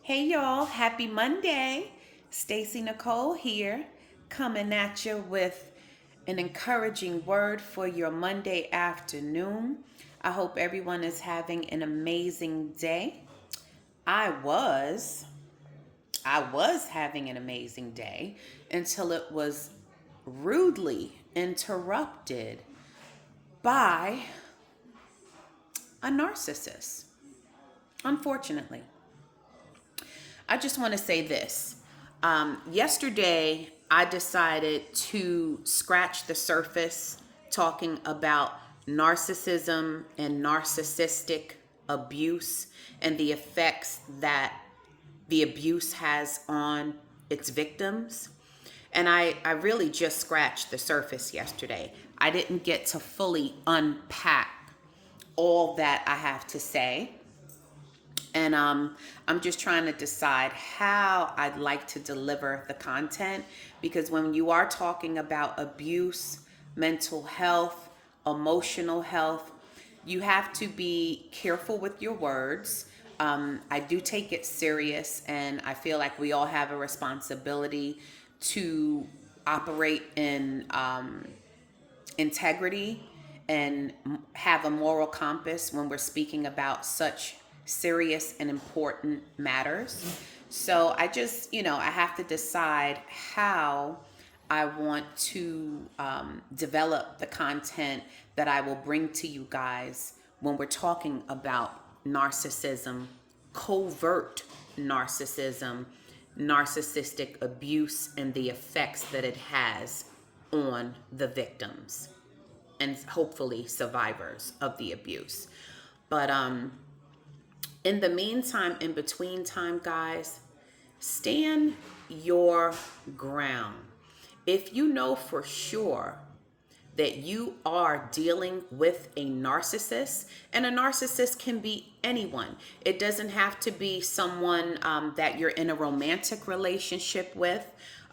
Hey y'all, happy Monday. Stacy Nicole here, coming at you with an encouraging word for your Monday afternoon. I hope everyone is having an amazing day. I was I was having an amazing day until it was rudely interrupted by a narcissist. Unfortunately, I just want to say this. Yesterday, I decided to scratch the surface talking about narcissism and narcissistic abuse and the effects that the abuse has on its victims. And I really just scratched the surface yesterday. I didn't get to fully unpack all that I have to say. And I'm just trying to decide how I'd like to deliver the content because when you are talking about abuse, mental health, emotional health, you have to be careful with your words. I do take it serious, and I feel like we all have a responsibility to operate in integrity and have a moral compass when we're speaking about such serious and important matters. So I just, I have to decide how I want to develop the content that I will bring to you guys when we're talking about narcissism, covert narcissism, narcissistic abuse, and the effects that it has on the victims and hopefully survivors of the abuse. But in the meantime, in between time, guys, stand your ground. If you know for sure that you are dealing with a narcissist, and a narcissist can be anyone. It doesn't have to be someone that you're in a romantic relationship with.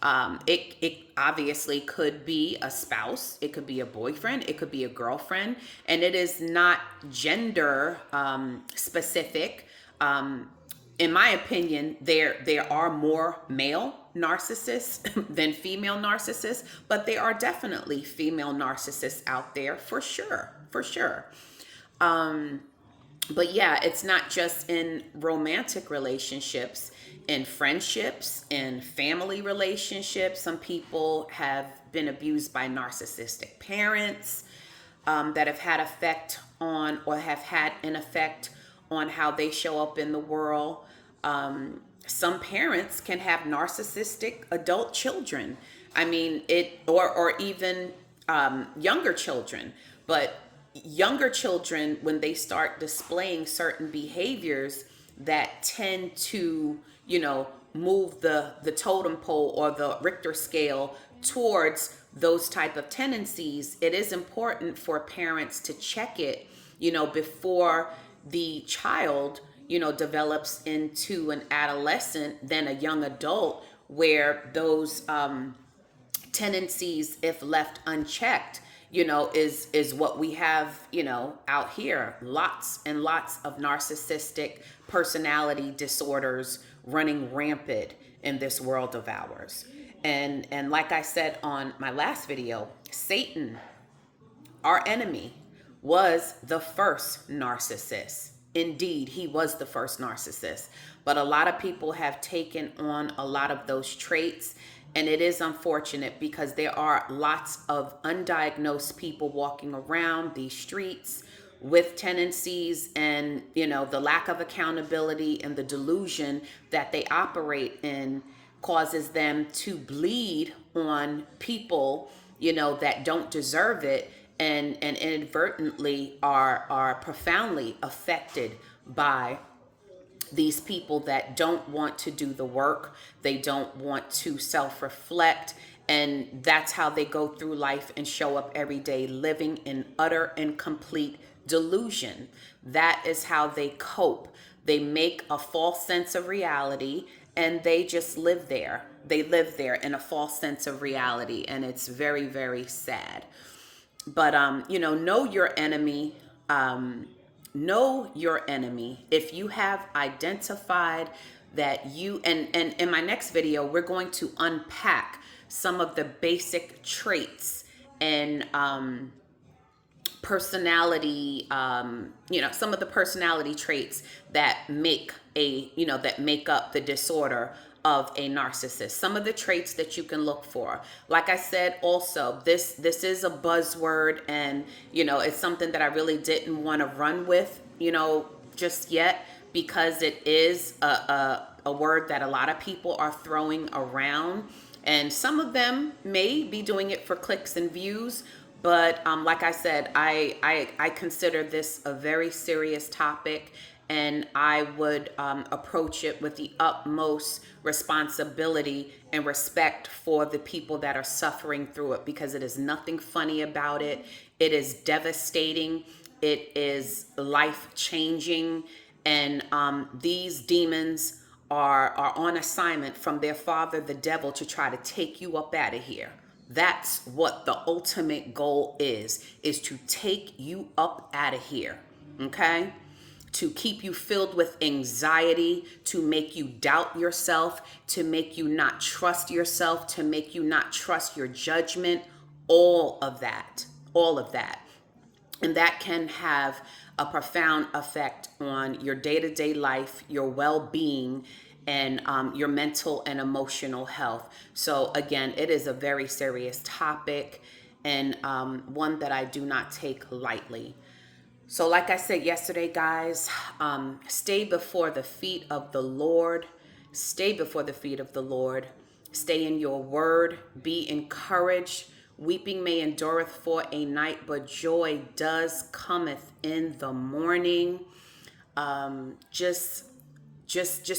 It obviously could be a spouse, it could be a boyfriend, it could be a girlfriend, and it is not gender specific. In my opinion, there are more male narcissists than female narcissists, but there are definitely female narcissists out there for sure, for sure. But yeah, it's not just in romantic relationships, in friendships, in family relationships. Some people have been abused by narcissistic parents that have had effect on or have had an effect on how they show up in the world. Some parents can have narcissistic adult children. I mean, or even younger children. But younger children, when they start displaying certain behaviors that tend to, move the totem pole or the Richter scale towards those type of tendencies, it is important for parents to check it, before the child, develops into an adolescent, then a young adult, where those tendencies, if left unchecked, is what we have, out here. Lots and lots of narcissistic personality disorders running rampant in this world of ours. And like I said on my last video, Satan, our enemy, was the first narcissist. Indeed, he was the first narcissist. But a lot of people have taken on a lot of those traits. And it is unfortunate because there are lots of undiagnosed people walking around these streets with tendencies, and, the lack of accountability and the delusion that they operate in causes them to bleed on people, that don't deserve it, and inadvertently are profoundly affected by these people that don't want to do the work. They don't want to self-reflect. And that's how they go through life and show up every day living in utter and complete delusion. That is how they cope. They make a false sense of reality and they just live there. They live there in a false sense of reality. And it's very, very sad. But, know your enemy. Know your enemy. If you have identified that you, and in my next video, we're going to unpack some of the basic traits and personality, some of the personality traits that make that make up the disorder of a narcissist. Some of the traits that you can look for. Like I said, also, this is a buzzword, and it's something that I really didn't want to run with, just yet, because it is a word that a lot of people are throwing around, and some of them may be doing it for clicks and views. But like I said, I consider this a very serious topic, and I would approach it with the utmost responsibility and respect for the people that are suffering through it, because it is nothing funny about it. It is devastating. It is life-changing, and these demons are on assignment from their father, the devil, to try to take you up out of here. That's what the ultimate goal is to take you up out of here, okay? To keep you filled with anxiety, to make you doubt yourself, to make you not trust yourself, to make you not trust your judgment, all of that. And that can have a profound effect on your day-to-day life, your well-being, and your mental and emotional health. So again, it is a very serious topic, and one that I do not take lightly. So like I said yesterday, guys, stay before the feet of the Lord. Stay before the feet of the Lord. Stay in your word. Be encouraged. Weeping may endureth for a night, but joy does cometh in the morning. Just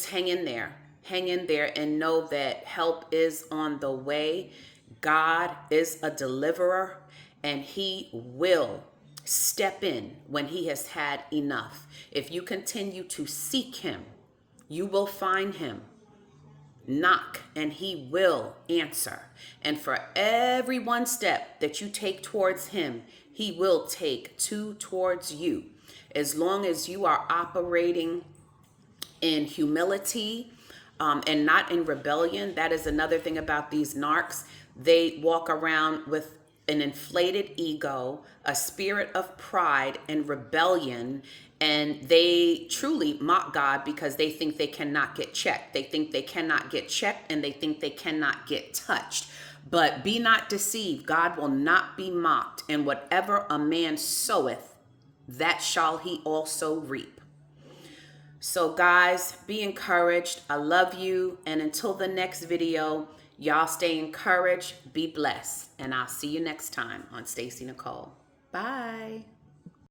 hang in there. Hang in there and know that help is on the way. God is a deliverer, and he will step in when he has had enough. If you continue to seek him, you will find him. Knock and he will answer. And for every one step that you take towards him, he will take two towards you. As long as you are operating in humility and not in rebellion. That is another thing about these narcs. They walk around with an inflated ego, a spirit of pride and rebellion, and they truly mock God because they think they cannot get checked. They think they cannot get checked, and they think they cannot get touched. But be not deceived. God will not be mocked. And whatever a man soweth, that shall he also reap. So guys, be encouraged. I love you. And until the next video, y'all stay encouraged, be blessed. And I'll see you next time on Stacey Nicole. Bye.